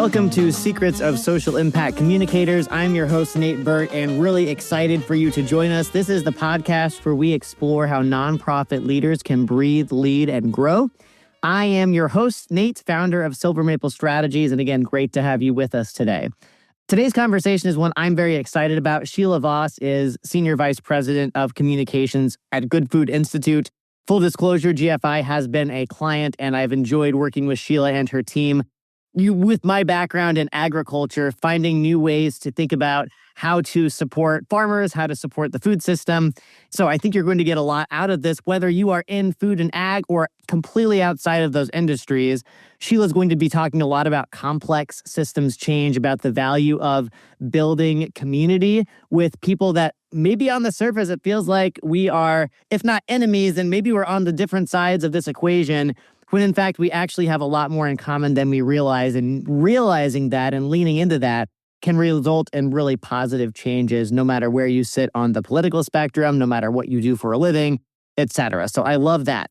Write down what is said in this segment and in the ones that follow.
Welcome to Secrets of Social Impact Communicators. I'm your host, Nate Birt, and really excited for you to join us. This is the podcast where we explore how nonprofit leaders can breathe, lead, and grow. I am your host, Nate, founder of Silver Maple Strategies, and again, great to have you with us today. Today's conversation is one I'm very excited about. Sheila Voss is Senior Vice President of Communications at Good Food Institute. Full disclosure, GFI has been a client, and I've enjoyed working with Sheila and her team. With my background in agriculture, finding new ways to think about how to support farmers, how to support the food system. So I think you're going to get a lot out of this, whether you are in food and ag or completely outside of those industries. Sheila's going to be talking a lot about complex systems change, about the value of building community with people that maybe on the surface it feels like we are, if not enemies, then maybe we're on the different sides of this equation, when in fact we actually have a lot more in common than we realize, and realizing that and leaning into that can result in really positive changes no matter where you sit on the political spectrum, no matter what you do for a living, etc. So I love that.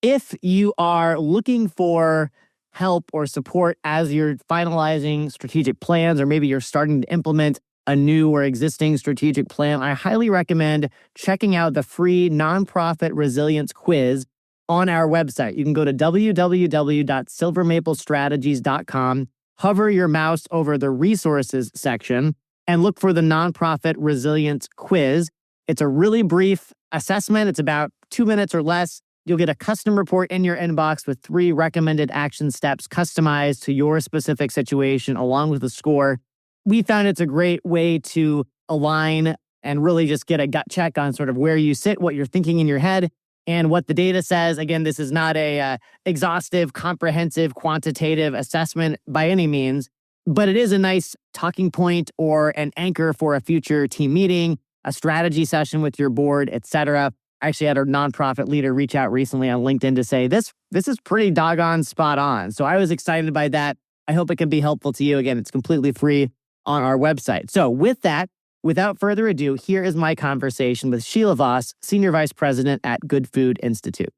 If you are looking for help or support as you're finalizing strategic plans, or maybe you're starting to implement a new or existing strategic plan, I highly recommend checking out the free nonprofit resilience quiz on our website. You can go to www.silvermaplestrategies.com, hover your mouse over the resources section, and look for the nonprofit resilience quiz. It's a really brief assessment. It's about 2 minutes or less. You'll get a custom report in your inbox with 3 recommended action steps customized to your specific situation, along with a score. We found it's a great way to align and really just get a gut check on sort of where you sit, what you're thinking in your head, and what the data says. Again, this is not a exhaustive, comprehensive, quantitative assessment by any means, but it is a nice talking point or an anchor for a future team meeting, a strategy session with your board, etc. I actually had a nonprofit leader reach out recently on LinkedIn to say, this is pretty doggone spot on. So I was excited by that. I hope it can be helpful to you. Again, it's completely free on our website. So with that, without further ado, here is my conversation with Sheila Voss, Senior Vice President at Good Food Institute.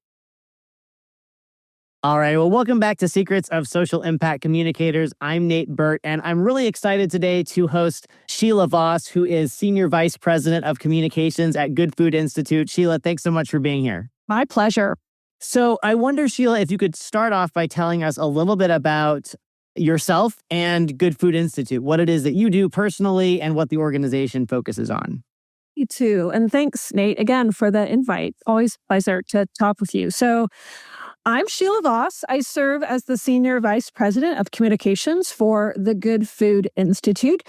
All right, well, welcome back to Secrets of Social Impact Communicators. I'm Nate Birt, and I'm really excited today to host Sheila Voss, who is Senior Vice President of Communications at Good Food Institute. Sheila, thanks so much for being here. My pleasure. So I wonder, Sheila, if you could start off by telling us a little bit about yourself and Good Food Institute, what it is that you do personally and what the organization focuses on. You too. And thanks, Nate, again, for the invite. Always a pleasure to talk with you. So I'm Sheila Voss. I serve as the Senior Vice President of Communications for the Good Food Institute,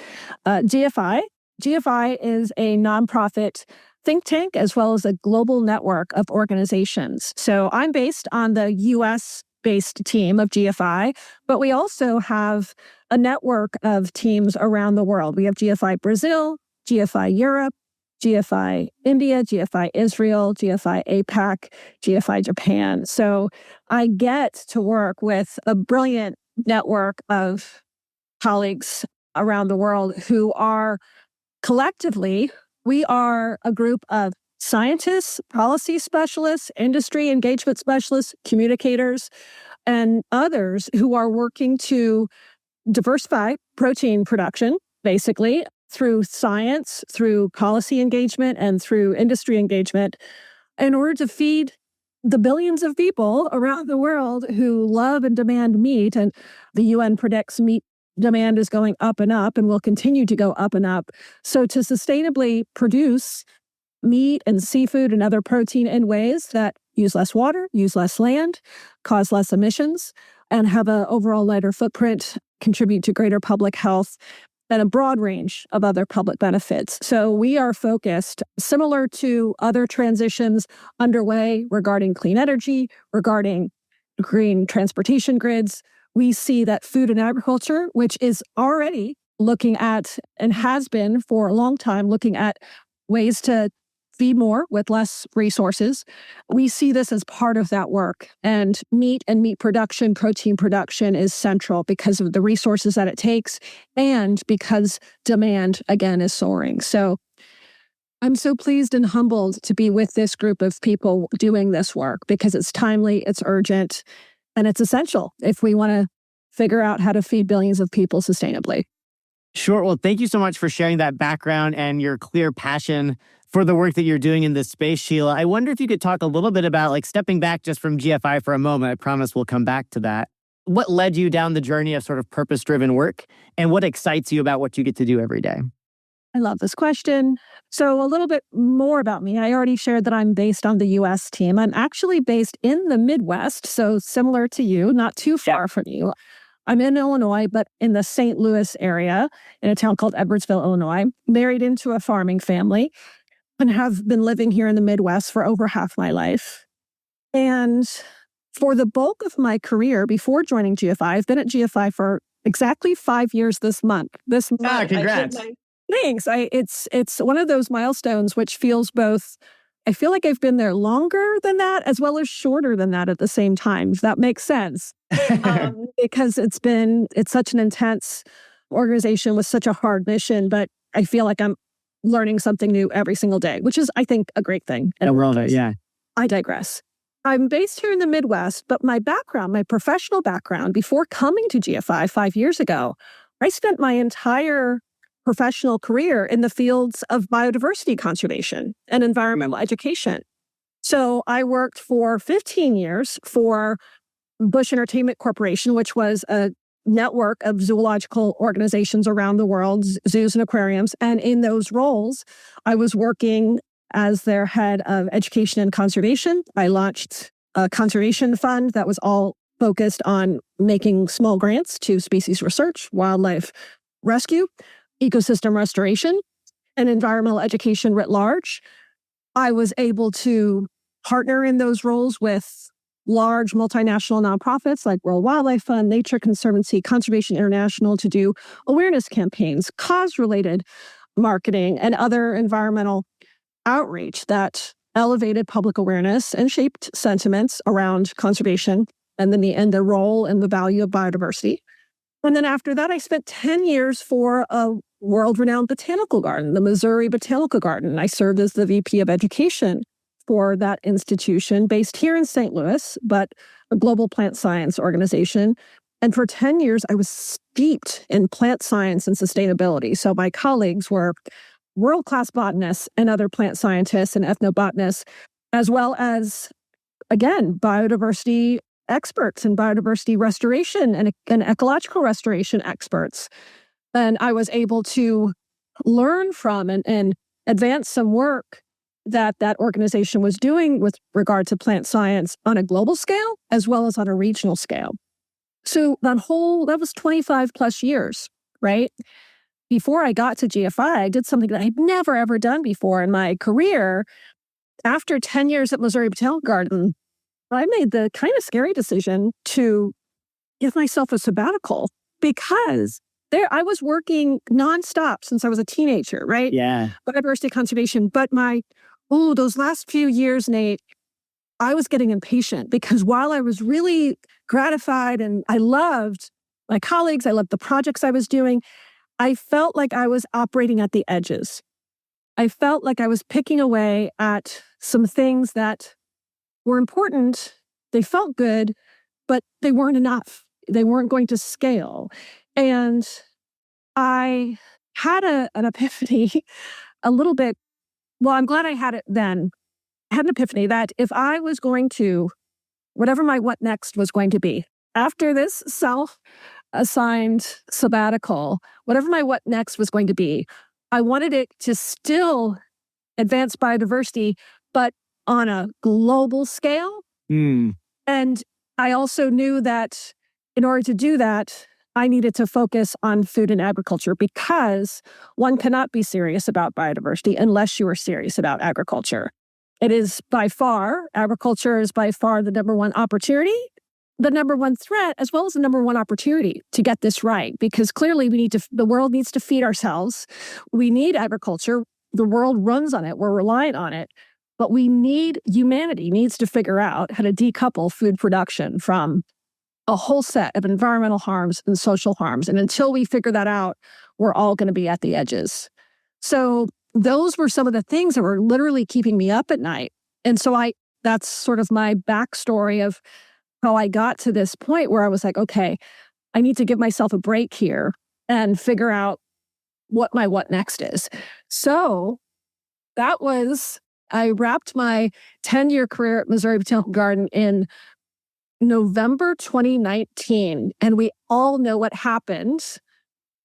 GFI. GFI is a nonprofit think tank as well as a global network of organizations. So I'm based on the U.S.-based team of GFI, but we also have a network of teams around the world. We have GFI Brazil, GFI Europe, GFI India, GFI Israel, GFI APAC, GFI Japan. So I get to work with a brilliant network of colleagues around the world who are collectively, we are a group of scientists, policy specialists, industry engagement specialists, communicators, and others who are working to diversify protein production, basically, through science, through policy engagement, and through industry engagement, in order to feed the billions of people around the world who love and demand meat. And the UN predicts meat demand is going up and will continue to go up and up. So to sustainably produce meat and seafood and other protein in ways that use less water, use less land, cause less emissions, and have an overall lighter footprint, contribute to greater public health, and a broad range of other public benefits. So we are focused, similar to other transitions underway regarding clean energy, regarding green transportation grids. We see that food and agriculture, which is already looking at, and has been for a long time, looking at ways to feed more with less resources. We see this as part of that work. And meat production, protein production is central because of the resources that it takes and because demand, again, is soaring. So I'm so pleased and humbled to be with this group of people doing this work because it's timely, it's urgent, and it's essential if we want to figure out how to feed billions of people sustainably. Sure. Well, thank you so much for sharing that background and your clear passion for the work that you're doing in this space, Sheila. I wonder if you could talk a little bit about like stepping back just from GFI for a moment. I promise we'll come back to that. What led you down the journey of sort of purpose-driven work and what excites you about what you get to do every day? I love this question. So a little bit more about me. I already shared that I'm based on the US team. I'm actually based in the Midwest, so similar to you, not too far from you. I'm in Illinois, but in the St. Louis area, in a town called Edwardsville, Illinois, married into a farming family and have been living here in the Midwest for over half my life. And for the bulk of my career before joining GFI, I've been at GFI for exactly 5 years this month. Congrats. Thanks. It's one of those milestones which feels both, I feel like I've been there longer than that as well as shorter than that at the same time, if that makes sense. Because it's such an intense organization with such a hard mission, but I feel like I'm learning something new every single day, which is, I think, a great thing. I love it, yeah. I digress. I'm based here in the Midwest, but my background, my professional background, before coming to GFI 5 years ago, I spent my entire professional career in the fields of biodiversity conservation and environmental education. So I worked for 15 years for Bush Entertainment Corporation, which was a network of zoological organizations around the world, zoos and aquariums. And in those roles, I was working as their head of education and conservation. I launched a conservation fund that was all focused on making small grants to species research, wildlife rescue, ecosystem restoration, and environmental education writ large. I was able to partner in those roles with large multinational nonprofits like World Wildlife Fund, Nature Conservancy, Conservation International to do awareness campaigns, cause-related marketing, and other environmental outreach that elevated public awareness and shaped sentiments around conservation and the role and the value of biodiversity. And then after that, I spent 10 years for a world-renowned botanical garden, the Missouri Botanical Garden. I served as the VP of Education for that institution based here in St. Louis, but a global plant science organization. And for 10 years, I was steeped in plant science and sustainability. So my colleagues were world-class botanists and other plant scientists and ethnobotanists, as well as, again, biodiversity experts and biodiversity restoration and ecological restoration experts. And I was able to learn from and advance some work that organization was doing with regard to plant science on a global scale, as well as on a regional scale. So that was 25 plus years, right? Before I got to GFI, I did something that I'd never, ever done before in my career. After 10 years at Missouri Botanical Garden, I made the kind of scary decision to give myself a sabbatical because I was working nonstop since I was a teenager, right? Yeah. Biodiversity conservation. But those last few years, Nate, I was getting impatient because while I was really gratified and I loved my colleagues, I loved the projects I was doing, I felt like I was operating at the edges. I felt like I was picking away at some things that were important. They felt good, but they weren't enough. They weren't going to scale. And I had an epiphany a little bit. Well, I'm glad I had it then. I had an epiphany that if I was going to, whatever my what next was going to be, after this self-assigned sabbatical, whatever my what next was going to be, I wanted it to still advance biodiversity, but on a global scale. And I also knew that in order to do that, I needed to focus on food and agriculture because one cannot be serious about biodiversity unless you are serious about agriculture. Agriculture is by far the number one opportunity, the number one threat, as well as the number one opportunity to get this right. Because clearly the world needs to feed ourselves. We need agriculture. The world runs on it. We're reliant on it. But humanity needs to figure out how to decouple food production from a whole set of environmental harms and social harms. And until we figure that out, we're all going to be at the edges. So those were some of the things that were literally keeping me up at night. And so that's sort of my backstory of how I got to this point where I was like, okay, I need to give myself a break here and figure out what my what next is. So I wrapped my 10-year career at Missouri Botanical Garden in November 2019. And we all know what happened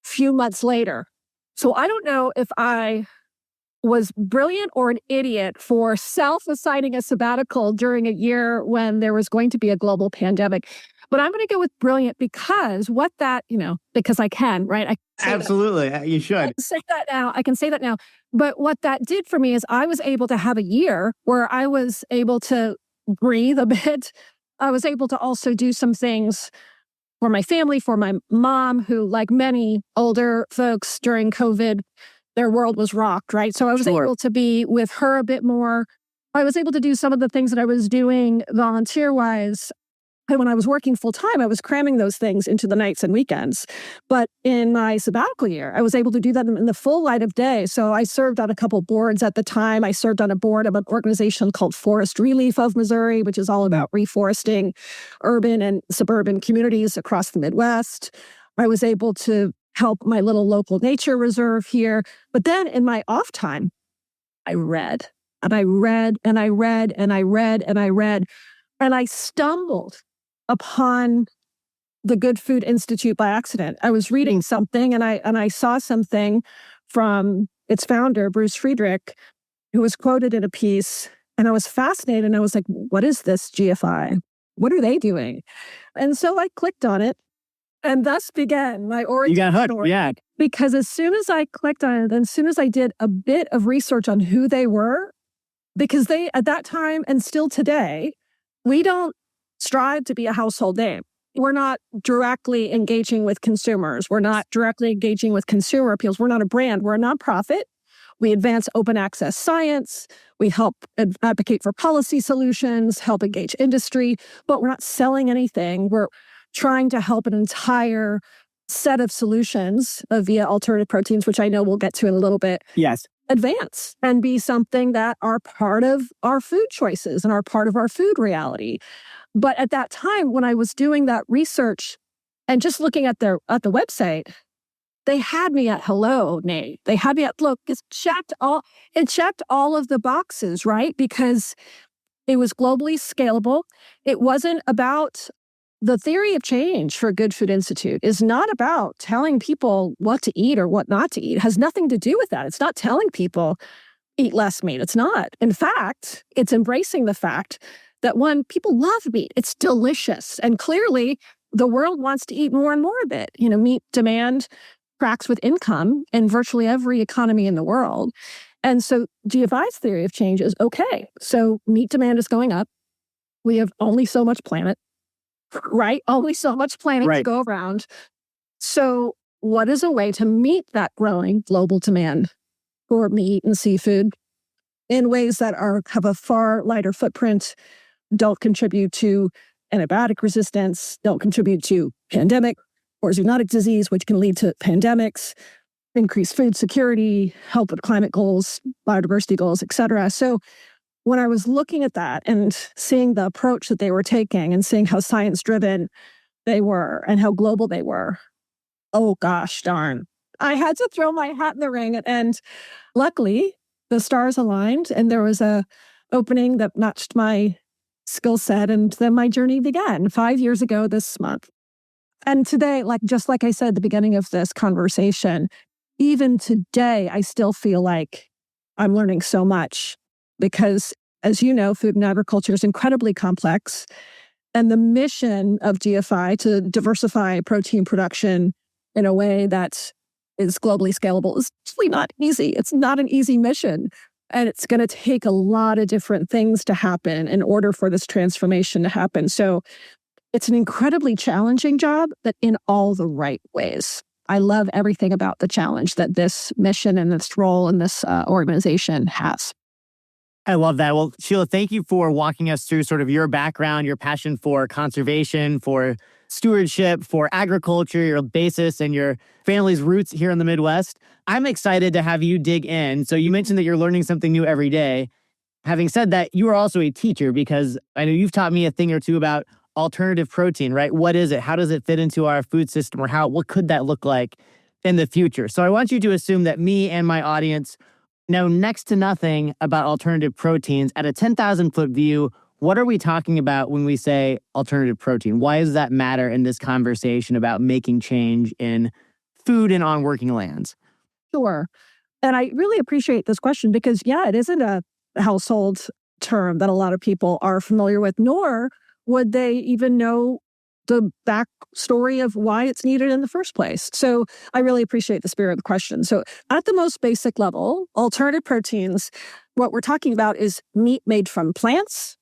a few months later. So I don't know if I was brilliant or an idiot for self-assigning a sabbatical during a year when there was going to be a global pandemic. But I'm going to go with brilliant because because I can, right? Absolutely. You should. I can say that now. But what that did for me is I was able to have a year where I was able to breathe a bit. I was able to also do some things for my family, for my mom, who, like many older folks during COVID, their world was rocked, right? So I was able to be with her a bit more. I was able to do some of the things that I was doing volunteer-wise. And when I was working full time, I was cramming those things into the nights and weekends. But in my sabbatical year, I was able to do that in the full light of day. So I served on a couple boards at the time. I served on a board of an organization called Forest Relief of Missouri, which is all about reforesting urban and suburban communities across the Midwest. I was able to help my little local nature reserve here. But then in my off time, I read and I read and I read and I read and I read. And I stumbled upon the Good Food Institute by accident. I was reading something and I saw something from its founder, Bruce Friedrich, who was quoted in a piece. And I was fascinated. And I was like, what is this GFI? What are they doing? And so I clicked on it. And thus began my origin You got hooked, story. yeah. Because as soon as I clicked on it, and as soon as I did a bit of research on who they were, because they, at that time and still today, we don't strive to be a household name. We're not directly engaging with consumers. We're not directly engaging with consumer appeals. We're not a brand. We're a nonprofit. We advance open access science. We help advocate for policy solutions, help engage industry, but we're not selling anything. We're trying to help an entire set of solutions via alternative proteins, which I know we'll get to in a little bit. Yes. Advance and be something that are part of our food choices and are part of our food reality. But at that time, when I was doing that research and just looking at the website, they had me at hello, Nate. They had me at look. It checked all of the boxes, right? Because it was globally scalable. It wasn't about the theory of change for Good Food Institute is not about telling people what to eat or what not to eat. It has nothing to do with that. It's not telling people eat less meat. It's not. In fact, it's embracing the fact that one, people love meat. It's delicious. And clearly the world wants to eat more and more of it. Meat demand tracks with income in virtually every economy in the world. And so GFI's theory of change is okay. So meat demand is going up. We have only so much planet. Right? Only so much planet to go around. So what is a way to meet that growing global demand for meat and seafood in ways that have a far lighter footprint, don't contribute to antibiotic resistance, don't contribute to pandemic or zoonotic disease, which can lead to pandemics, increase food security, help with climate goals, biodiversity goals, et cetera. So when I was looking at that and seeing the approach that they were taking and seeing how science-driven they were and how global they were, oh gosh darn, I had to throw my hat in the ring. And luckily, the stars aligned and there was a opening that matched my skill set. And then my journey began 5 years ago this month. And today, just like I said at the beginning of this conversation, even today, I still feel like I'm learning so much. Because, as you know, food and agriculture is incredibly complex. And the mission of GFI to diversify protein production in a way that is globally scalable is actually not easy. It's not an easy mission. And it's going to take a lot of different things to happen in order for this transformation to happen. So it's an incredibly challenging job, but in all the right ways. I love everything about the challenge that this mission and this role and this organization has. I love that. Well, Sheila, thank you for walking us through sort of your background, your passion for conservation, for stewardship, for agriculture, your basis and your family's roots here in the Midwest. I'm excited to have you dig in. So you mentioned that you're learning something new every day. Having said that, you are also a teacher because I know you've taught me a thing or two about alternative protein, right? What is it? How does it fit into our food system, or what could that look like in the future? So I want you to assume that me and my audience know next to nothing about alternative proteins. At a 10,000 foot view, what are we talking about when we say alternative protein? Why does that matter in this conversation about making change in food and on working lands? Sure. And I really appreciate this question because, it isn't a household term that a lot of people are familiar with, nor would they even know the backstory of why it's needed in the first place. So I really appreciate the spirit of the question. So at the most basic level, alternative proteins, what we're talking about is meat made from plants,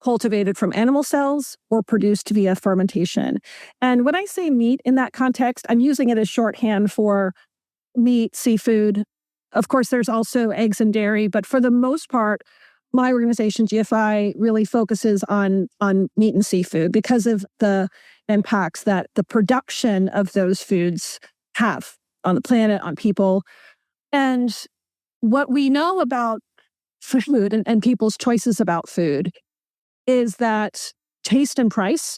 cultivated from animal cells, or produced via fermentation. And when I say meat in that context, I'm using it as shorthand for meat, seafood. Of course, there's also eggs and dairy, but for the most part, my organization, GFI, really focuses on meat and seafood because of the impacts that the production of those foods have on the planet, on people. And what we know about food and people's choices about food is that taste and price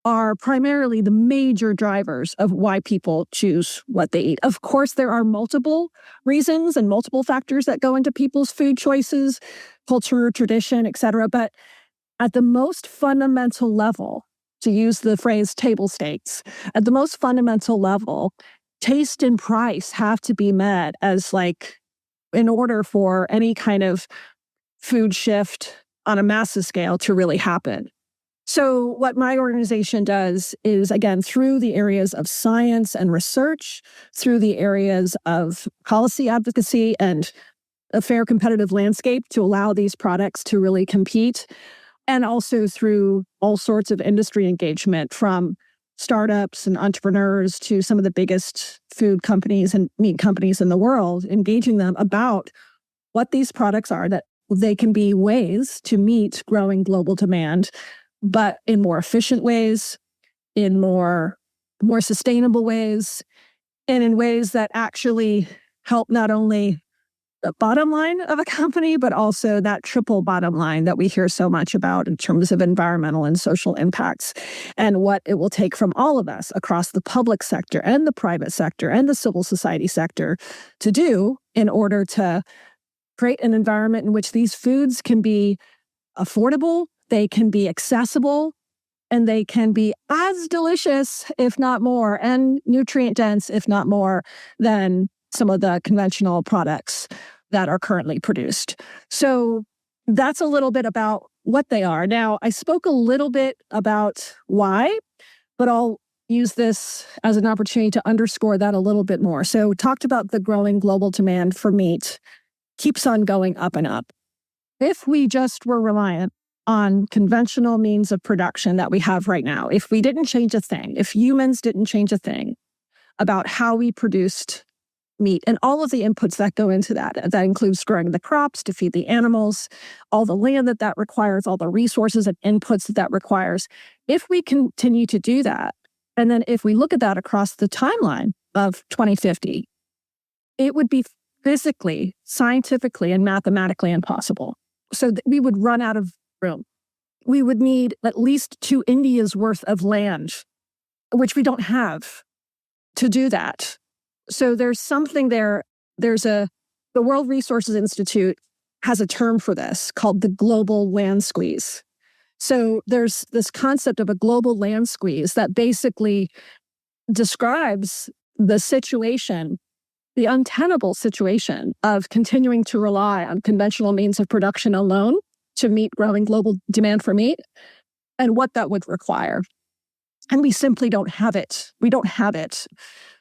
are primarily the major drivers of why people choose what they eat. Of course, there are multiple reasons and multiple factors that go into people's food choices, culture, tradition, et cetera. But at the most fundamental level, to use the phrase table stakes, at the most fundamental level, taste and price have to be met as in order for any kind of food shift on a massive scale to really happen. So what my organization does is, again, through the areas of science and research, through the areas of policy advocacy and a fair competitive landscape to allow these products to really compete, and also through all sorts of industry engagement from startups and entrepreneurs to some of the biggest food companies and meat companies in the world, engaging them about what these products are, that they can be ways to meet growing global demand, but in more efficient ways, in more sustainable ways, and in ways that actually help not only the bottom line of a company, but also that triple bottom line that we hear so much about in terms of environmental and social impacts, and what it will take from all of us across the public sector and the private sector and the civil society sector to do in order to create an environment in which these foods can be affordable, they can be accessible, and they can be as delicious, if not more, and nutrient dense, if not more, than some of the conventional products that are currently produced. So that's a little bit about what they are. Now, I spoke a little bit about why, but I'll use this as an opportunity to underscore that a little bit more. So we talked about the growing global demand for meat keeps on going up and up. If we just were reliant on conventional means of production that we have right now, if we didn't change a thing, if humans didn't change a thing about how we produced meat and all of the inputs that go into that includes growing the crops to feed the animals, all the land that requires, all the resources and inputs that requires. If we continue to do that, and then if we look at that across the timeline of 2050, it would be physically, scientifically, and mathematically impossible. So we would run out of room. We would need at least 2 Indias worth of land, which we don't have to do that. So there's something there. The World Resources Institute has a term for this called the global land squeeze. So there's this concept of a global land squeeze that basically describes the situation, the untenable situation of continuing to rely on conventional means of production alone to meet growing global demand for meat, and what that would require. And we simply don't have it. We don't have it.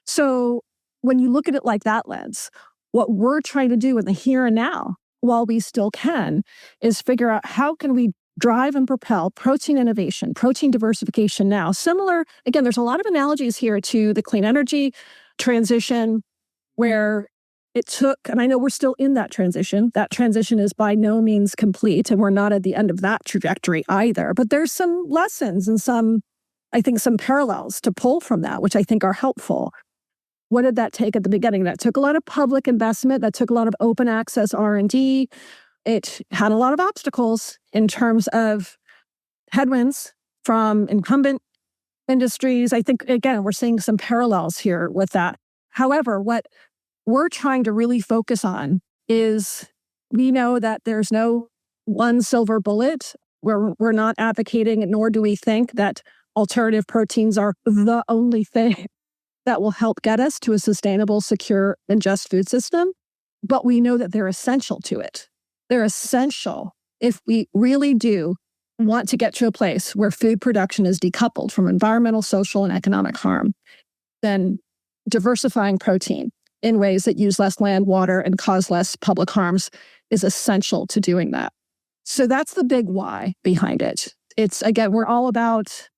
So when you look at it like that lens, what we're trying to do in the here and now, while we still can, is figure out how can we drive and propel protein innovation, protein diversification now. Similar, again, there's a lot of analogies here to the clean energy transition, where it took, and I know we're still in that transition. That transition is by no means complete, and we're not at the end of that trajectory either. But there's some lessons and some parallels to pull from that, which I think are helpful. What did that take at the beginning? That took a lot of public investment. That took a lot of open access R&D. It had a lot of obstacles in terms of headwinds from incumbent industries. I think, again, we're seeing some parallels here with that. However, what we're trying to really focus on is we know that there's no one silver bullet. We're not advocating, nor do we think that alternative proteins are the only thing that will help get us to a sustainable, secure, and just food system. But we know that they're essential to it. They're essential if we really do want to get to a place where food production is decoupled from environmental, social, and economic harm. Then diversifying protein in ways that use less land, water, and cause less public harms is essential to doing that. So that's the big why behind it. It's, again, we're all about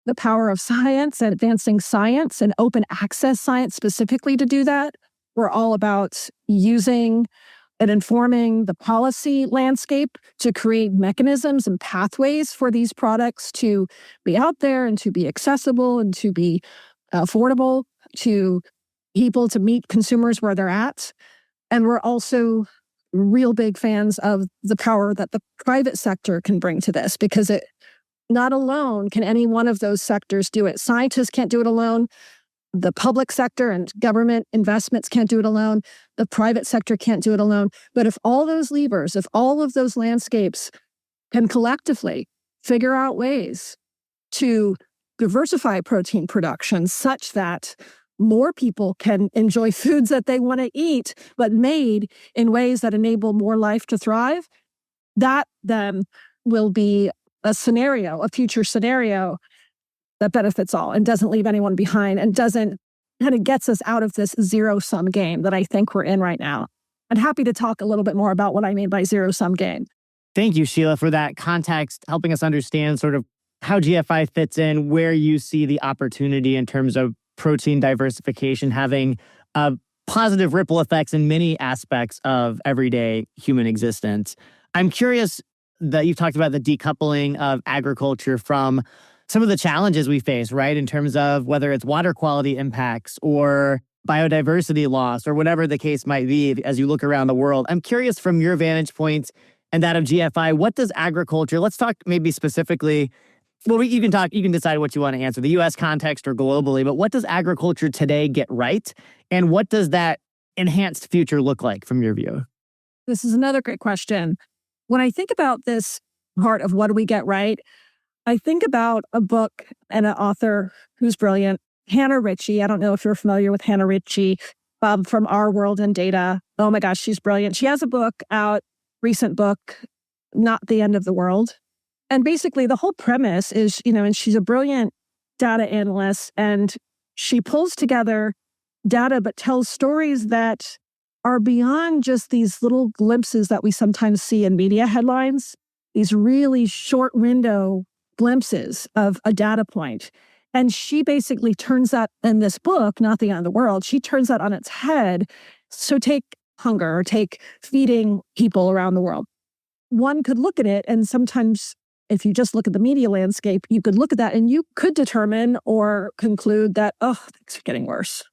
the power of science and advancing science and open access science specifically to do that. We're all about using and informing the policy landscape to create mechanisms and pathways for these products to be out there and to be accessible and to be affordable to people, to meet consumers where they're at. And we're also real big fans of the power that the private sector can bring to this, because it not alone can any one of those sectors do it. Scientists can't do it alone. The public sector and government investments can't do it alone. The private sector can't do it alone. But if all those levers, if all of those landscapes can collectively figure out ways to diversify protein production such that more people can enjoy foods that they want to eat, but made in ways that enable more life to thrive, that then will be a scenario, a future scenario that benefits all and doesn't leave anyone behind and doesn't kind of gets us out of this zero-sum game that I think we're in right now. I'm happy to talk a little bit more about what I mean by zero-sum game. Thank you, Sheila, for that context, helping us understand sort of how GFI fits in, where you see the opportunity in terms of protein diversification having positive ripple effects in many aspects of everyday human existence. I'm curious that you've talked about the decoupling of agriculture from some of the challenges we face, right? In terms of whether it's water quality impacts or biodiversity loss or whatever the case might be as you look around the world. I'm curious from your vantage point and that of GFI, what does agriculture, let's talk maybe specifically, well, you can decide what you want to answer, the US context or globally, but what does agriculture today get right? And what does that enhanced future look like from your view? This is another great question. When I think about this part of what do we get right, I think about a book and an author who's brilliant, Hannah Ritchie. I don't know if you're familiar with Hannah Ritchie from Our World in Data. Oh my gosh, she's brilliant. She has a book out, recent book, Not the End of the World. And basically the whole premise is, and she's a brilliant data analyst, and she pulls together data but tells stories that are beyond just these little glimpses that we sometimes see in media headlines, these really short window glimpses of a data point. And she basically turns that in this book, Not the End of the World, she turns that on its head. So take hunger or take feeding people around the world. One could look at it, and sometimes if you just look at the media landscape, you could look at that and you could determine or conclude that, things are getting worse.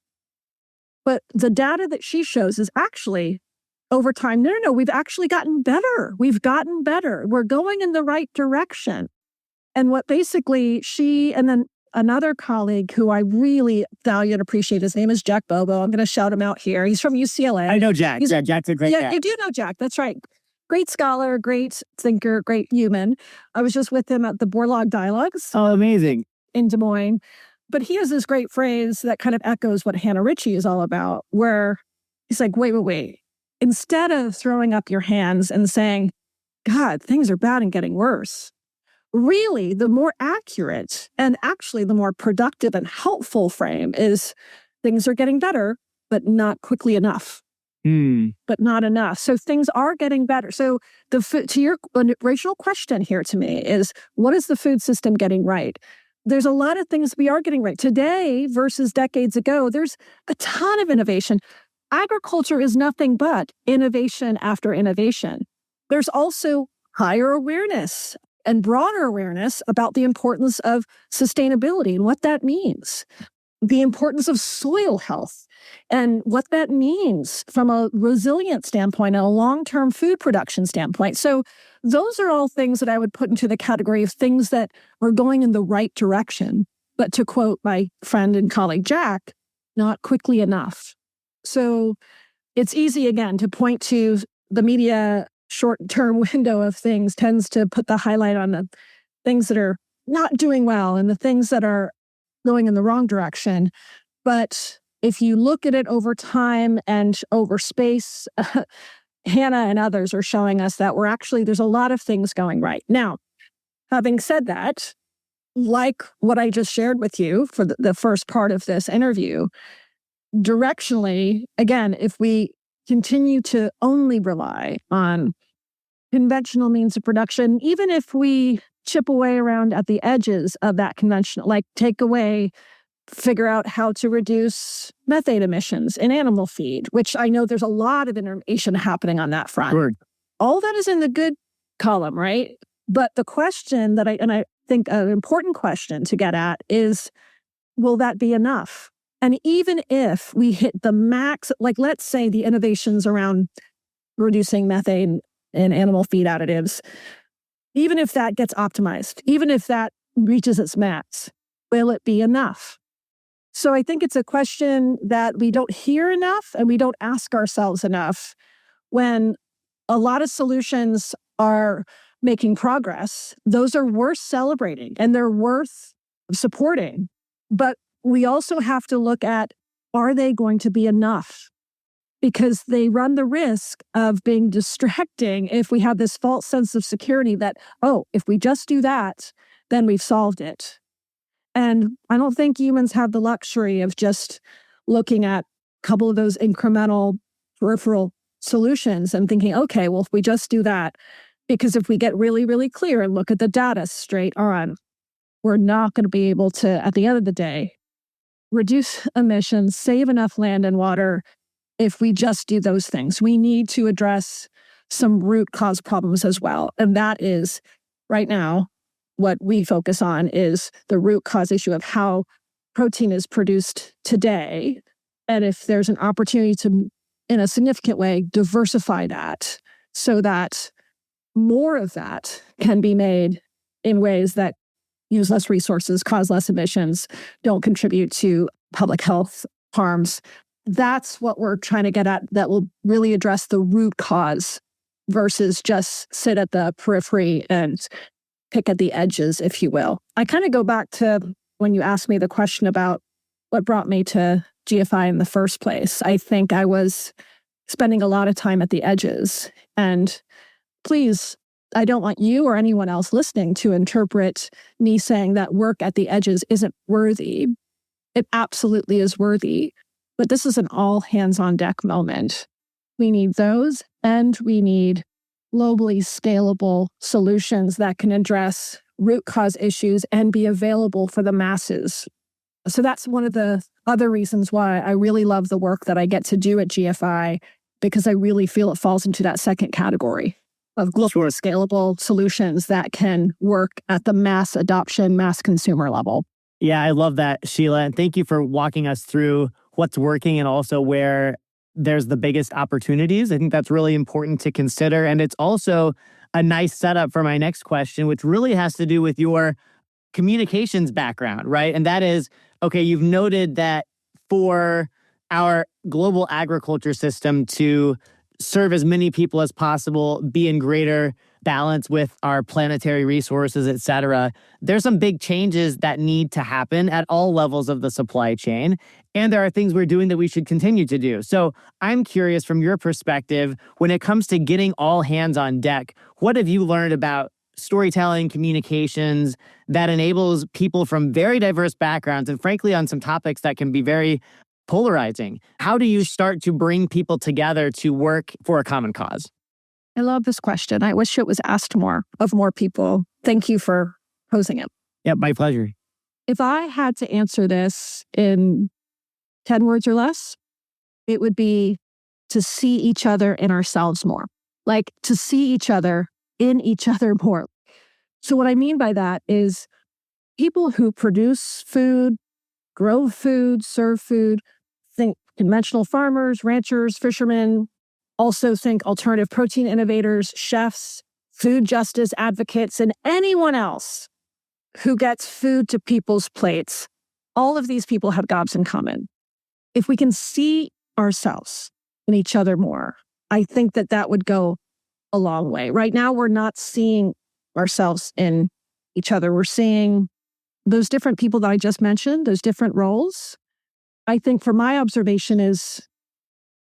But the data that she shows is actually over time, no, we've actually gotten better. We've gotten better. We're going in the right direction. And what basically she, and then another colleague who I really value and appreciate, his name is Jack Bobo. I'm going to shout him out here. He's from UCLA. I know Jack. Jack's a great guy. Yeah, you do know Jack. That's right. Great scholar, great thinker, great human. I was just with him at the Borlaug Dialogues. Oh, amazing. In Des Moines. But he has this great phrase that kind of echoes what Hannah Ritchie is all about, where he's like, wait. Instead of throwing up your hands and saying, God, things are bad and getting worse, really, the more accurate and actually the more productive and helpful frame is things are getting better, but not quickly enough. But not enough. So things are getting better. So to your original question here to me is, what is the food system getting right? There's a lot of things we are getting right. Today versus decades ago, there's a ton of innovation. Agriculture is nothing but innovation after innovation. There's also higher awareness and broader awareness about the importance of sustainability and what that means. the importance of soil health and what that means from a resilient standpoint and a long-term food production standpoint. So those are all things that I would put into the category of things that are going in the right direction. But to quote my friend and colleague Jack, not quickly enough. So it's easy, again, to point to the media short-term window of things tends to put the highlight on the things that are not doing well and the things that are going in the wrong direction. But if you look at it over time and over space, Hannah and others are showing us that there's a lot of things going right. Now, having said that, like what I just shared with you for the first part of this interview, directionally, again, if we continue to only rely on conventional means of production, even if we chip away around at the edges of that conventional, like figure out how to reduce methane emissions in animal feed, which I know there's a lot of innovation happening on that front. Sure. All that is in the good column, right? But the question that I think an important question to get at is, will that be enough? And even if we hit the max, like let's say the innovations around reducing methane in animal feed additives, even if that gets optimized, even if that reaches its max, will it be enough? So I think it's a question that we don't hear enough and we don't ask ourselves enough when a lot of solutions are making progress. Those are worth celebrating and they're worth supporting. But we also have to look at, are they going to be enough? Because they run the risk of being distracting if we have this false sense of security that, oh, if we just do that, then we've solved it. And I don't think humans have the luxury of just looking at a couple of those incremental peripheral solutions and thinking, okay, well, if we just do that, because if we get really, really clear and look at the data straight on, we're not going to be able to, at the end of the day, reduce emissions, save enough land and water if we just do those things. We need to address some root cause problems as well. And that is, right now, what we focus on is the root cause issue of how protein is produced today. And if there's an opportunity to, in a significant way, diversify that so that more of that can be made in ways that use less resources, cause less emissions, don't contribute to public health harms. That's what we're trying to get at, that will really address the root cause versus just sit at the periphery and pick at the edges, if you will. I kind of go back to when you asked me the question about what brought me to GFI in the first place. I think I was spending a lot of time at the edges. And please, I don't want you or anyone else listening to interpret me saying that work at the edges isn't worthy. It absolutely is worthy. But this is an all hands on deck moment. We need those, and we need globally scalable solutions that can address root cause issues and be available for the masses. So that's one of the other reasons why I really love the work that I get to do at GFI, because I really feel it falls into that second category of global scalable solutions that can work at the mass adoption, mass consumer level. Yeah, I love that, Sheila. And thank you for walking us through what's working and also where there's the biggest opportunities. I think that's really important to consider. And it's also a nice setup for my next question, which really has to do with your communications background, right? And that is, okay, you've noted that for our global agriculture system to serve as many people as possible, be in greater balance with our planetary resources, et cetera, there's some big changes that need to happen at all levels of the supply chain. And there are things we're doing that we should continue to do. So I'm curious from your perspective, when it comes to getting all hands on deck, what have you learned about storytelling, communications that enables people from very diverse backgrounds and frankly on some topics that can be very polarizing? How do you start to bring people together to work for a common cause? I love this question. I wish it was asked more of more people. Thank you for posing it. Yeah, my pleasure. If I had to answer this in 10 words or less, it would be to see each other in ourselves more. Like to see each other in each other more. So what I mean by that is people who produce food, grow food, serve food. Think conventional farmers, ranchers, fishermen. Also think alternative protein innovators, chefs, food justice advocates, and anyone else who gets food to people's plates. All of these people have jobs in common. If we can see ourselves in each other more, I think that would go a long way. Right now, we're not seeing ourselves in each other. We're seeing those different people that I just mentioned, those different roles. I think from my observation is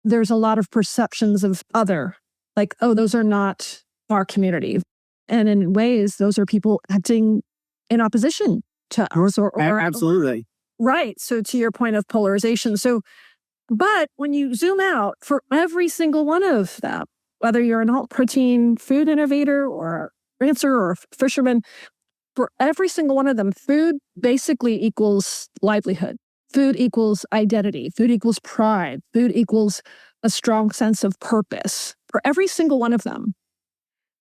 there's a lot of perceptions of other, like, oh, those are not our community. And in ways, those are people acting in opposition to us. Absolutely. Right. So to your point of polarization. So, but when you zoom out for every single one of them, whether you're an alt protein food innovator or a rancher or a fisherman, for every single one of them, food basically equals livelihood. Food equals identity. Food equals pride. Food equals a strong sense of purpose for every single one of them.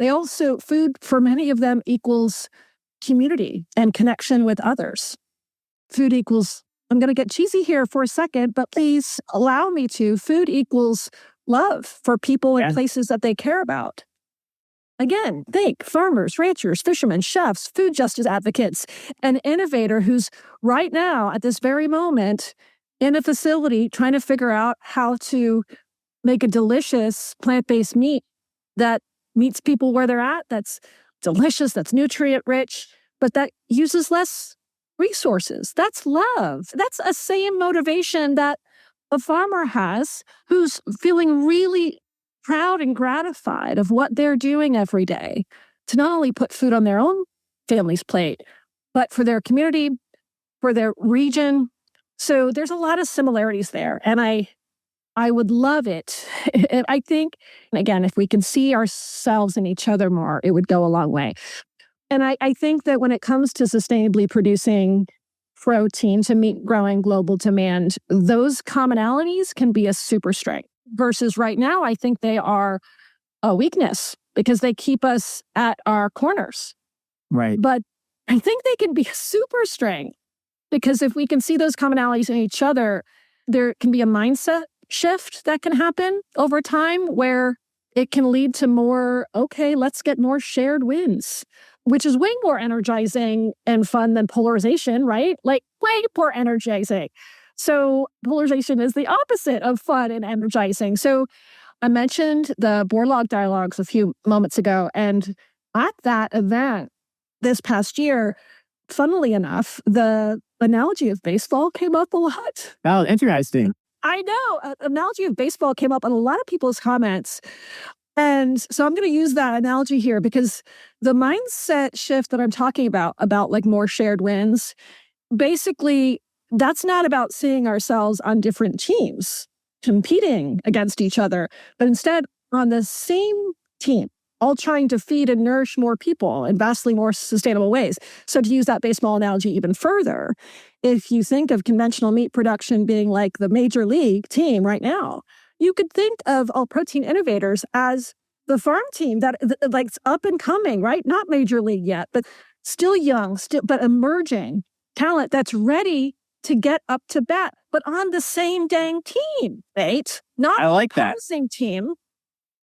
Food for many of them equals community and connection with others. Food equals, I'm going to get cheesy here for a second, but please allow me to. Food equals love for people and places that they care about. Again, think farmers, ranchers, fishermen, chefs, food justice advocates, an innovator who's right now at this very moment in a facility trying to figure out how to make a delicious plant-based meat that meets people where they're at, that's delicious, that's nutrient rich, but that uses less resources. That's love. That's a same motivation that a farmer has who's feeling really proud and gratified of what they're doing every day to not only put food on their own family's plate, but for their community, for their region. So there's a lot of similarities there. And I would love it. I think, again, if we can see ourselves in each other more, it would go a long way. And I think that when it comes to sustainably producing protein to meet growing global demand, those commonalities can be a super strength. Versus right now, I think they are a weakness because they keep us at our corners. Right. But I think they can be a super strength because if we can see those commonalities in each other, there can be a mindset shift that can happen over time where it can lead to more, okay, let's get more shared wins, which is way more energizing and fun than polarization, right? Like way more energizing. So polarization is the opposite of fun and energizing. So I mentioned the Borlaug dialogues a few moments ago, and at that event this past year, funnily enough, the analogy of baseball came up a lot. Oh, interesting. I know. Analogy of baseball came up on a lot of people's comments. And so I'm going to use that analogy here because the mindset shift that I'm talking about like more shared wins, basically, that's not about seeing ourselves on different teams competing against each other, but instead on the same team, all trying to feed and nourish more people in vastly more sustainable ways. So to use that baseball analogy even further, if you think of conventional meat production being like the major league team right now, you could think of all protein innovators as the farm team that like up and coming, right? Not major league yet, but still young, but emerging talent that's ready to get up to bat, but on the same dang team, right? Not I like that. opposing team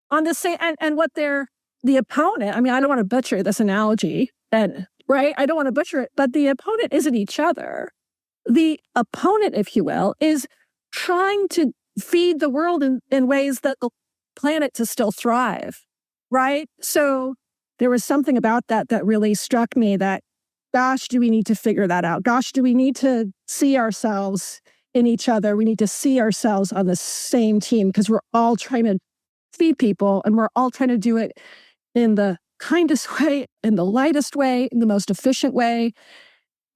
on the same, and what they're, the opponent, I mean, I don't want to butcher this analogy, and right? I don't want to butcher it, but the opponent isn't each other. The opponent, if you will, is trying to feed the world in ways that the planet to still thrive, right? So there was something about that really struck me that, gosh, do we need to figure that out? Gosh, do we need to see ourselves in each other? We need to see ourselves on the same team because we're all trying to feed people and we're all trying to do it in the kindest way, in the lightest way, in the most efficient way.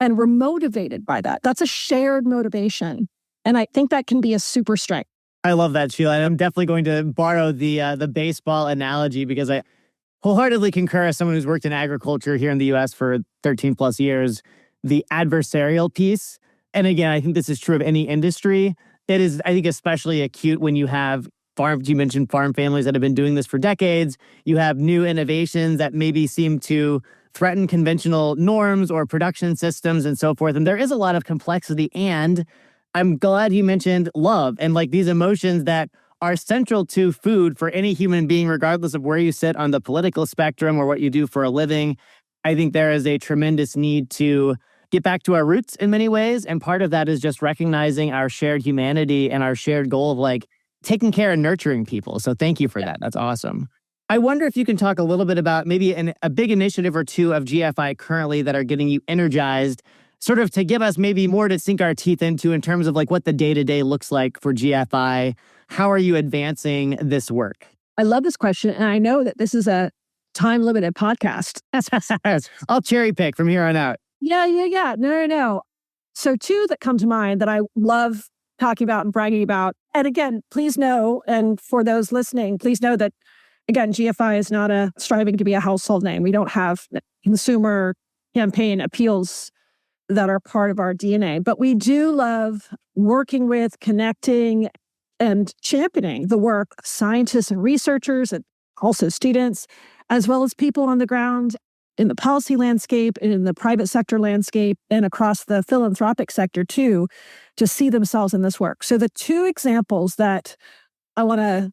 And we're motivated by that. That's a shared motivation. And I think that can be a super strength. I love that, Sheila. And I'm definitely going to borrow the baseball analogy because I wholeheartedly concur as someone who's worked in agriculture here in the U.S. for 13 plus years, the adversarial piece. And again, I think this is true of any industry. It is, I think, especially acute when you have you mentioned farm families that have been doing this for decades. You have new innovations that maybe seem to threaten conventional norms or production systems and so forth. And there is a lot of complexity. And I'm glad you mentioned love and like these emotions that are central to food for any human being, regardless of where you sit on the political spectrum or what you do for a living. I think there is a tremendous need to get back to our roots in many ways. And part of that is just recognizing our shared humanity and our shared goal of like taking care and nurturing people. So thank you for that. That's awesome. I wonder if you can talk a little bit about maybe a big initiative or two of GFI currently that are getting you energized, sort of to give us maybe more to sink our teeth into in terms of like what the day-to-day looks like for GFI. How are you advancing this work? I love this question. And I know that this is a time-limited podcast. I'll cherry pick from here on out. Yeah. No. So two that come to mind that I love talking about and bragging about. And again, please know, and for those listening, please know that, again, GFI is not striving to be a household name. We don't have consumer campaign appeals that are part of our DNA. But we do love working with, connecting, and championing the work of scientists and researchers and also students, as well as people on the ground in the policy landscape, in the private sector landscape, and across the philanthropic sector too, to see themselves in this work. So the two examples that I want to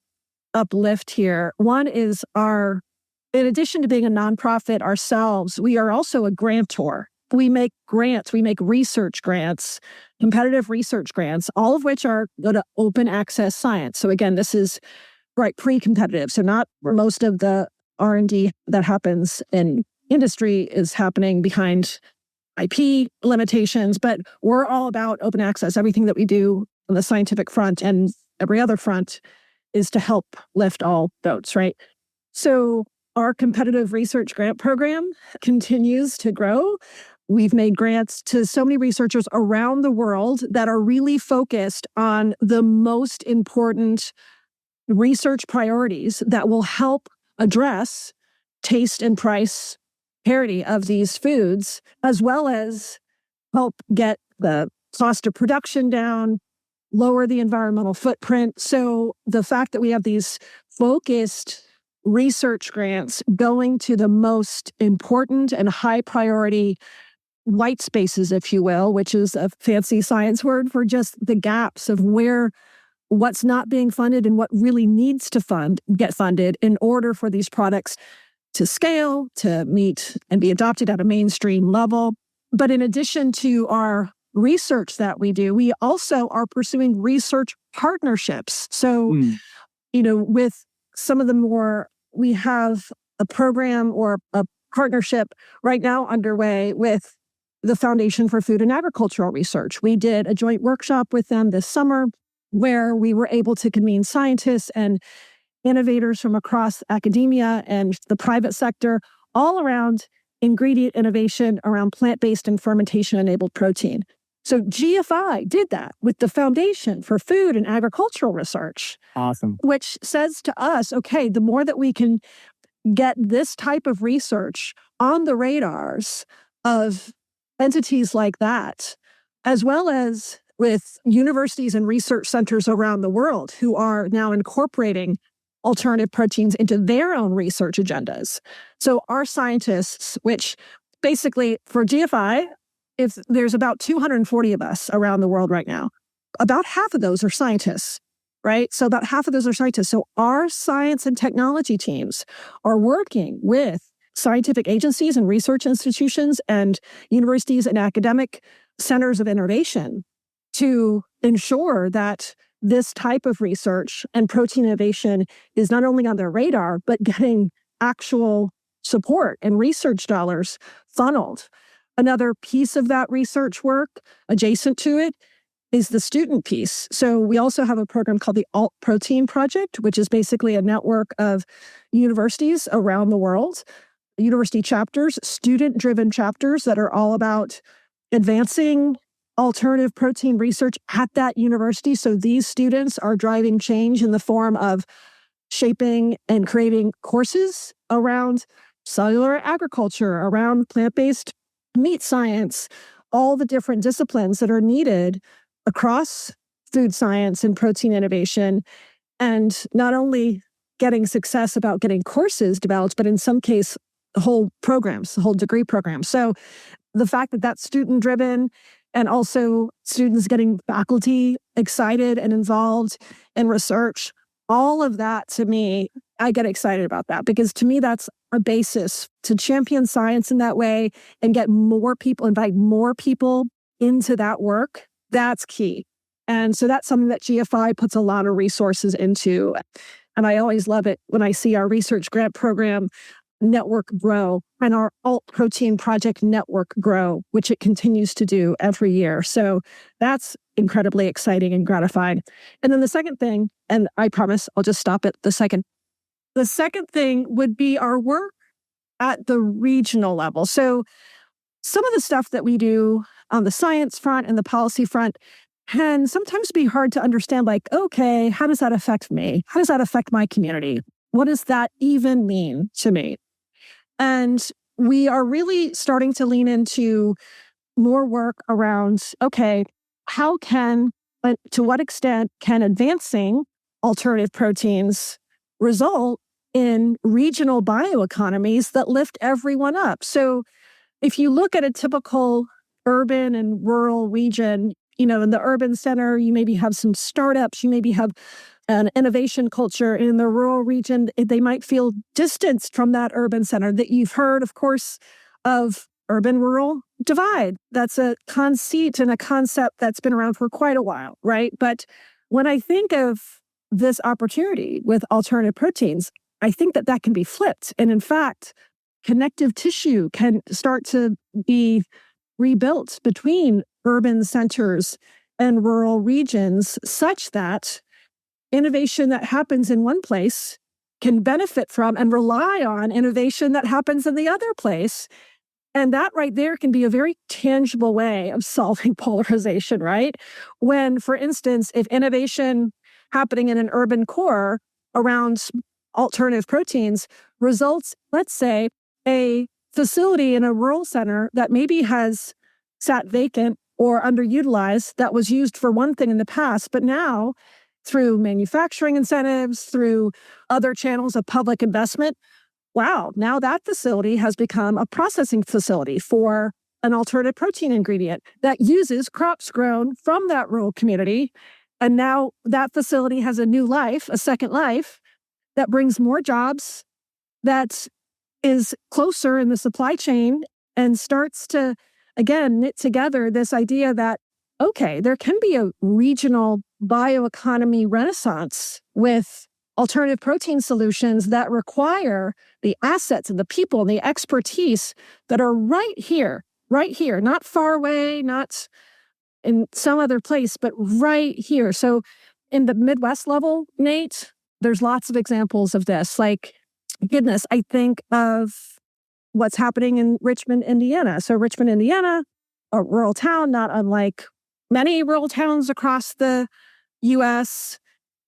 uplift here, one is in addition to being a nonprofit ourselves, we are also a grantor. We make grants, we make research grants, competitive research grants, all of which are go to open access science. So again, this is pre-competitive. So not most of the R&D that happens in industry is happening behind IP limitations, but we're all about open access. Everything that we do on the scientific front and every other front is to help lift all boats, right? So our competitive research grant program continues to grow. We've made grants to so many researchers around the world that are really focused on the most important research priorities that will help address taste and price parity of these foods, as well as help get the cost of production down, lower the environmental footprint. So the fact that we have these focused research grants going to the most important and high priority white spaces, if you will, which is a fancy science word for just the gaps of what's not being funded and what really needs to get funded in order for these products to scale, to meet and be adopted at a mainstream level. But in addition to our research that we do, we also are pursuing research partnerships. So, with some of the we have a program or a partnership right now underway with the Foundation for Food and Agricultural Research. We did a joint workshop with them this summer where we were able to convene scientists and innovators from across academia and the private sector, all around ingredient innovation around plant-based and fermentation-enabled protein. So GFI did that with the Foundation for Food and Agricultural Research. Awesome. Which says to us, okay, the more that we can get this type of research on the radars of entities like that, as well as with universities and research centers around the world who are now incorporating alternative proteins into their own research agendas. So our scientists, which basically for GFI, if there's about 240 of us around the world right now, about half of those are scientists, right? So about half of those are scientists. So our science and technology teams are working with scientific agencies and research institutions and universities and academic centers of innovation to ensure that this type of research and protein innovation is not only on their radar, but getting actual support and research dollars funneled. Another piece of that research work adjacent to it is the student piece. So we also have a program called the Alt Protein Project, which is basically a network of universities around the world, university chapters, student-driven chapters that are all about advancing alternative protein research at that university. So these students are driving change in the form of shaping and creating courses around cellular agriculture, around plant-based meat science, all the different disciplines that are needed across food science and protein innovation, and not only getting success about getting courses developed, but in some case, whole programs, the whole degree program. So the fact that that's student driven and also students getting faculty excited and involved in research, all of that to me, I get excited about that because to me, that's a basis to champion science in that way and get more people, invite more people into that work. That's key. And so that's something that GFI puts a lot of resources into. And I always love it when I see our research grant program network grow and our alt protein project network grow, which it continues to do every year. So that's incredibly exciting and gratifying. And then the second thing, and I promise I'll just stop at the second. The second thing would be our work at the regional level. So some of the stuff that we do on the science front and the policy front can sometimes be hard to understand, like, okay, how does that affect me? How does that affect my community? What does that even mean to me? And we are really starting to lean into more work around, okay, to what extent can advancing alternative proteins result in regional bioeconomies that lift everyone up? So if you look at a typical urban and rural region, in the urban center, you maybe have some startups, you maybe have an innovation culture. In the rural region, they might feel distanced from that urban center. That you've heard, of course, of urban-rural divide. That's a conceit and a concept that's been around for quite a while, right? But when I think of this opportunity with alternative proteins, I think that can be flipped. And in fact, connective tissue can start to be rebuilt between urban centers and rural regions such that innovation that happens in one place can benefit from and rely on innovation that happens in the other place. And that right there can be a very tangible way of solving polarization, right? When, for instance, if innovation happening in an urban core around alternative proteins results, let's say, a facility in a rural center that maybe has sat vacant or underutilized that was used for one thing in the past, but now through manufacturing incentives, through other channels of public investment, wow, now that facility has become a processing facility for an alternative protein ingredient that uses crops grown from that rural community. And now that facility has a new life, a second life, that brings more jobs, that is closer in the supply chain and starts to, again, knit together this idea that, okay, there can be a regional bioeconomy renaissance with alternative protein solutions that require the assets and the people and the expertise that are right here, not far away, not in some other place, but right here. So in the Midwest level, Nate, there's lots of examples of this. Like, goodness, I think of what's happening in Richmond, Indiana. So Richmond, Indiana, a rural town, not unlike many rural towns across the U.S.,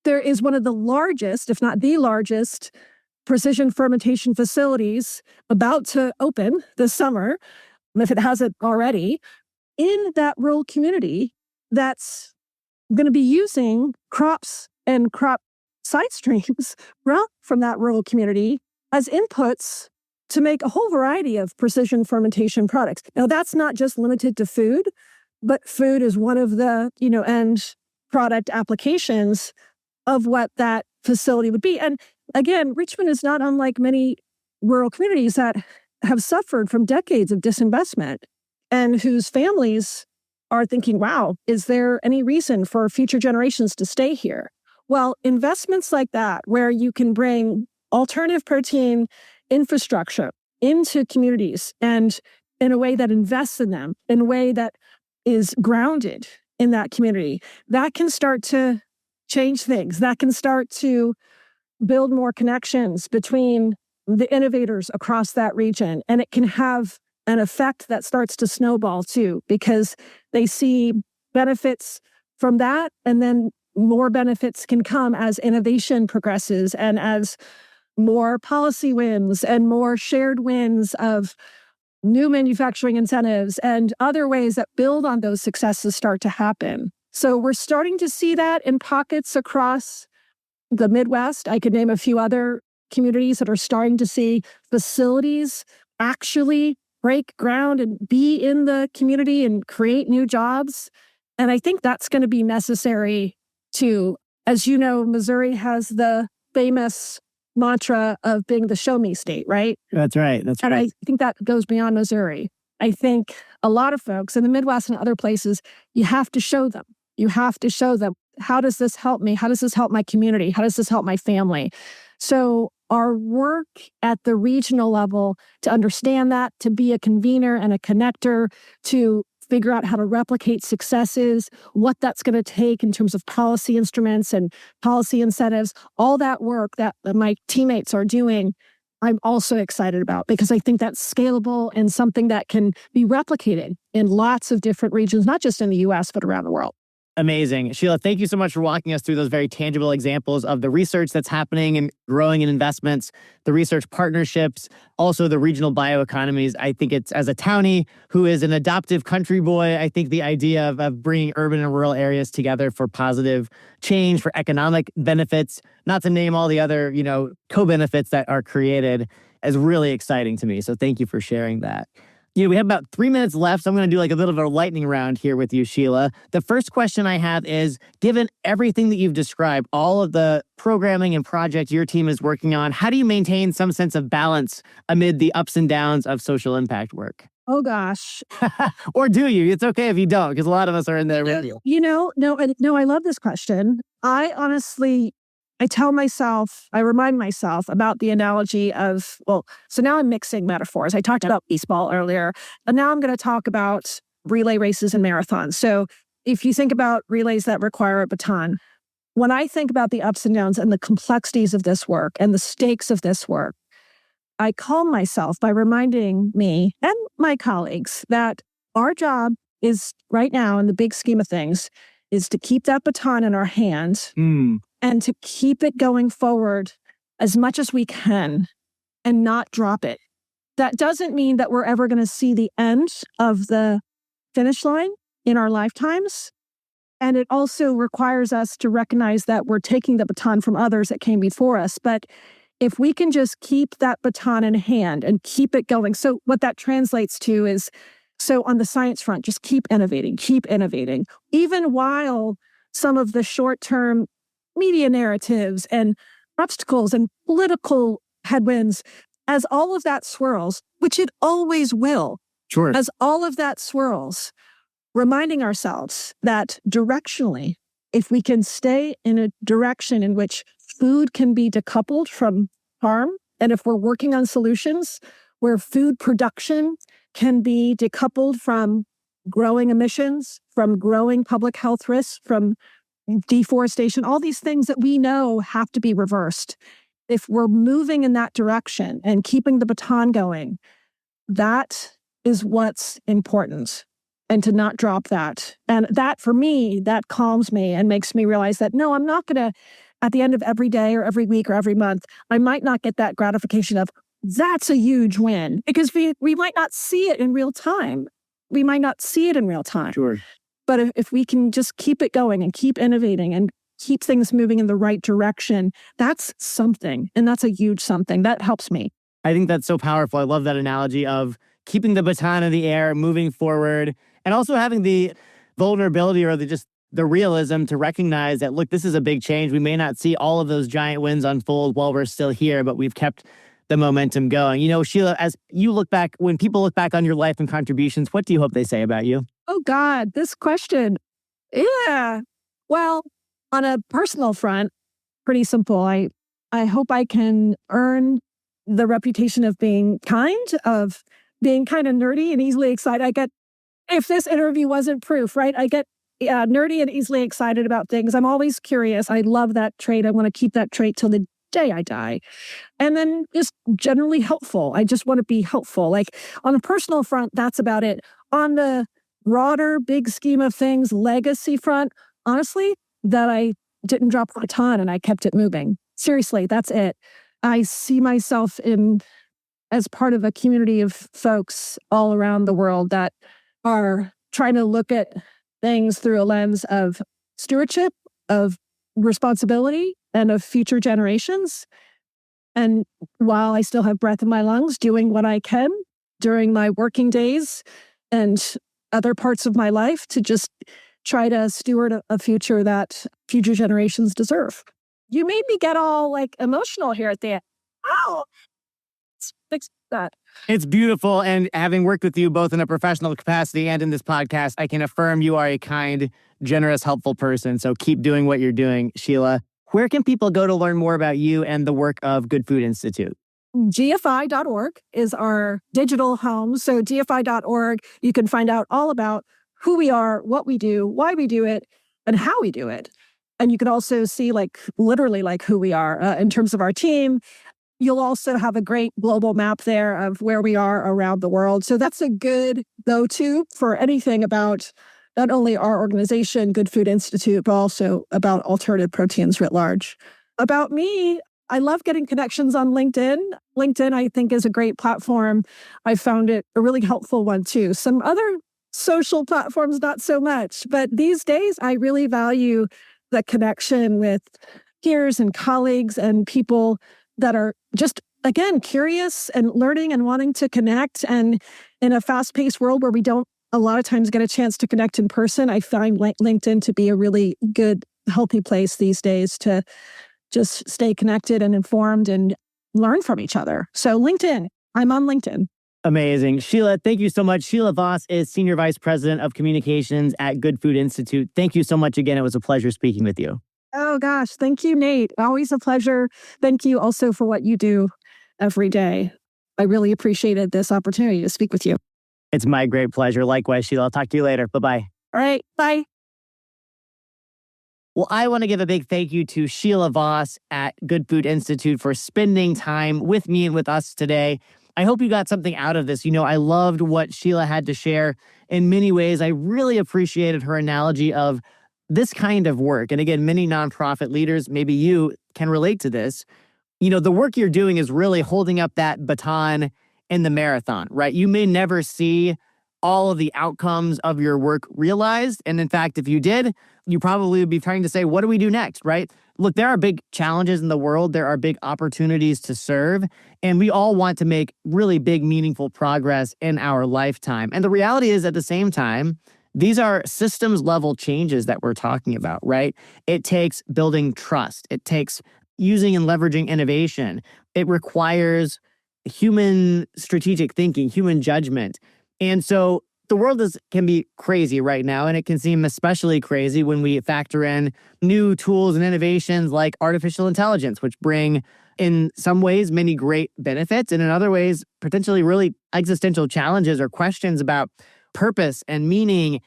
there is one of the largest, if not the largest, precision fermentation facilities about to open this summer, if it hasn't already, in that rural community that's going to be using crops and crop side streams from that rural community as inputs to make a whole variety of precision fermentation products. Now, that's not just limited to food, but food is one of the, end product applications of what that facility would be. And again, Richmond is not unlike many rural communities that have suffered from decades of disinvestment and whose families are thinking, wow, is there any reason for future generations to stay here? Well, investments like that, where you can bring alternative protein infrastructure into communities and in a way that invests in them, in a way that is grounded in that community, that can start to change things. That can start to build more connections between the innovators across that region. And it can have an effect that starts to snowball too, because they see benefits from that. And then more benefits can come as innovation progresses and as more policy wins and more shared wins of new manufacturing incentives and other ways that build on those successes start to happen. So we're starting to see that in pockets across the Midwest. I could name a few other communities that are starting to see facilities actually break ground and be in the community and create new jobs. And I think that's going to be necessary too. As you know, Missouri has the famous mantra of being the show me state, right? That's right. That's And right. I think that goes beyond Missouri. I think a lot of folks in the Midwest and other places, you have to show them. You have to show them, how does this help me? How does this help my community? How does this help my family? So our work at the regional level to understand that, to be a convener and a connector, to figure out how to replicate successes, what that's going to take in terms of policy instruments and policy incentives, all that work that my teammates are doing, I'm also excited about, because I think that's scalable and something that can be replicated in lots of different regions, not just in the US, but around the world. Amazing. Sheila, thank you so much for walking us through those very tangible examples of the research that's happening and growing in investments, the research partnerships, also the regional bioeconomies. I think it's, as a townie who is an adoptive country boy, I think the idea of bringing urban and rural areas together for positive change, for economic benefits, not to name all the other, co-benefits that are created, is really exciting to me. So thank you for sharing that. We have about 3 minutes left, so I'm going to do like a little bit of a lightning round here with you, Sheila. The first question I have is, given everything that you've described, all of the programming and projects your team is working on, how do you maintain some sense of balance amid the ups and downs of social impact work? Oh, gosh. Or do you? It's okay if you don't, because a lot of us are in there with you. No, I love this question. I tell myself, I remind myself about the analogy of, so now I'm mixing metaphors. I talked about baseball earlier, and now I'm going to talk about relay races and marathons. So if you think about relays that require a baton, when I think about the ups and downs and the complexities of this work and the stakes of this work, I calm myself by reminding me and my colleagues that our job is right now, in the big scheme of things, is to keep that baton in our hand and to keep it going forward as much as we can and not drop it. That doesn't mean that we're ever going to see the end of the finish line in our lifetimes. And it also requires us to recognize that we're taking the baton from others that came before us. But if we can just keep that baton in hand and keep it going. So what that translates to is, so on the science front, just keep innovating, even while some of the short-term media narratives and obstacles and political headwinds, as all of that swirls, which it always will, Sure. As all of that swirls, reminding ourselves that directionally, if we can stay in a direction in which food can be decoupled from harm, and if we're working on solutions where food production can be decoupled from growing emissions, from growing public health risks, from deforestation, all these things that we know have to be reversed. If we're moving in that direction and keeping the baton going, that is what's important. And to not drop that. And that, for me, that calms me and makes me realize that, no, I'm not going to, at the end of every day or every week or every month, I might not get that gratification of, that's a huge win. Because we might not see it in real time. Sure. But if we can just keep it going and keep innovating and keep things moving in the right direction, that's something. And that's a huge something. That helps me. I think that's so powerful. I love that analogy of keeping the baton in the air, moving forward, and also having the vulnerability or the realism to recognize that, look, this is a big change. We may not see all of those giant wins unfold while we're still here, but we've kept the momentum going. Sheila, as you look back, when people look back on your life and contributions, what do you hope they say about you? Oh, God, this question. Yeah. Well, on a personal front, pretty simple. I hope I can earn the reputation of being kind of nerdy and easily excited. If this interview wasn't proof, right? I get nerdy and easily excited about things. I'm always curious. I love that trait. I want to keep that trait till the day I die. And then just generally helpful. I just want to be helpful. Like on a personal front, that's about it. On the broader, big scheme of things, legacy front, honestly, that I didn't drop the baton and I kept it moving. Seriously, that's it. I see myself as part of a community of folks all around the world that are trying to look at things through a lens of stewardship, of responsibility, and of future generations. And while I still have breath in my lungs, doing what I can during my working days and other parts of my life to just try to steward a future that future generations deserve. You made me get all like emotional here at the end. Wow. Let's fix that. It's beautiful. And having worked with you both in a professional capacity and in this podcast, I can affirm you are a kind, generous, helpful person. So keep doing what you're doing, Sheila. Where can people go to learn more about you and the work of Good Food Institute? GFI.org is our digital home. So GFI.org, you can find out all about who we are, what we do, why we do it, and how we do it. And you can also see literally who we are in terms of our team. You'll also have a great global map there of where we are around the world. So that's a good go-to for anything about not only our organization, Good Food Institute, but also about alternative proteins writ large. About me, I love getting connections on LinkedIn. LinkedIn, I think, is a great platform. I found it a really helpful one, too. Some other social platforms, not so much. But these days, I really value the connection with peers and colleagues and people that are just, again, curious and learning and wanting to connect. And in a fast-paced world where we don't a lot of times get a chance to connect in person, I find LinkedIn to be a really good, healthy place these days to just stay connected and informed and learn from each other. So LinkedIn, I'm on LinkedIn. Amazing. Sheila, thank you so much. Sheila Voss is Senior Vice President of Communications at Good Food Institute. Thank you so much again. It was a pleasure speaking with you. Oh, gosh. Thank you, Nate. Always a pleasure. Thank you also for what you do every day. I really appreciated this opportunity to speak with you. It's my great pleasure. Likewise, Sheila. I'll talk to you later. Bye-bye. All right. Bye. Well, I want to give a big thank you to Sheila Voss at Good Food Institute for spending time with me and with us today. I hope you got something out of this. I loved what Sheila had to share. In many ways, I really appreciated her analogy of this kind of work. And again, many nonprofit leaders, maybe you can relate to this. The work you're doing is really holding up that baton in the marathon, right? You may never see all of the outcomes of your work realized. And in fact, if you did, you probably would be trying to say, what do we do next, right? Look, there are big challenges in the world. There are big opportunities to serve. And we all want to make really big, meaningful progress in our lifetime. And the reality is, at the same time, these are systems level changes that we're talking about, right? It takes building trust. It takes using and leveraging innovation. It requires human strategic thinking, human judgment. And so the world can be crazy right now, and it can seem especially crazy when we factor in new tools and innovations like artificial intelligence, which bring, in some ways, many great benefits, and in other ways, potentially really existential challenges or questions about purpose and meaning,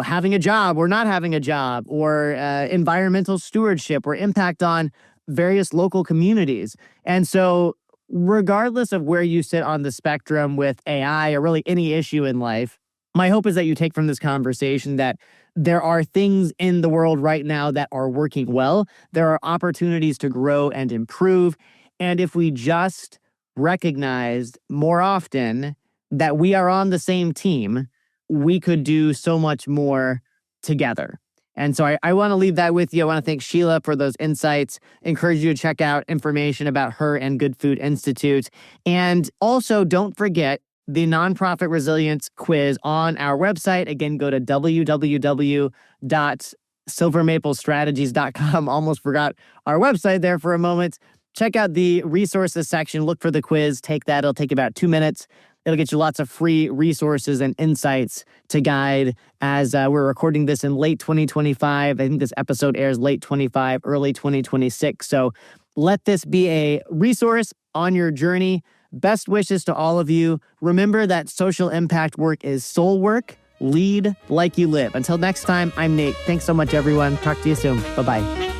having a job or not having a job, or environmental stewardship or impact on various local communities. And so regardless of where you sit on the spectrum with AI or really any issue in life, my hope is that you take from this conversation that there are things in the world right now that are working well. There are opportunities to grow and improve. And if we just recognized more often that we are on the same team, we could do so much more together. And so I want to leave that with you. I want to thank Sheila for those insights, encourage you to check out information about her and Good Food Institute. And also, don't forget the Nonprofit Resilience Quiz on our website. Again, go to www.silvermaplestrategies.com. Almost forgot our website there for a moment. Check out the resources section. Look for the quiz. Take that. It'll take about 2 minutes. It'll get you lots of free resources and insights to guide as we're recording this in late 2025. I think this episode airs late 25, early 2026. So let this be a resource on your journey. Best wishes to all of you. Remember that social impact work is soul work. Lead like you live. Until next time, I'm Nate. Thanks so much, everyone. Talk to you soon. Bye-bye.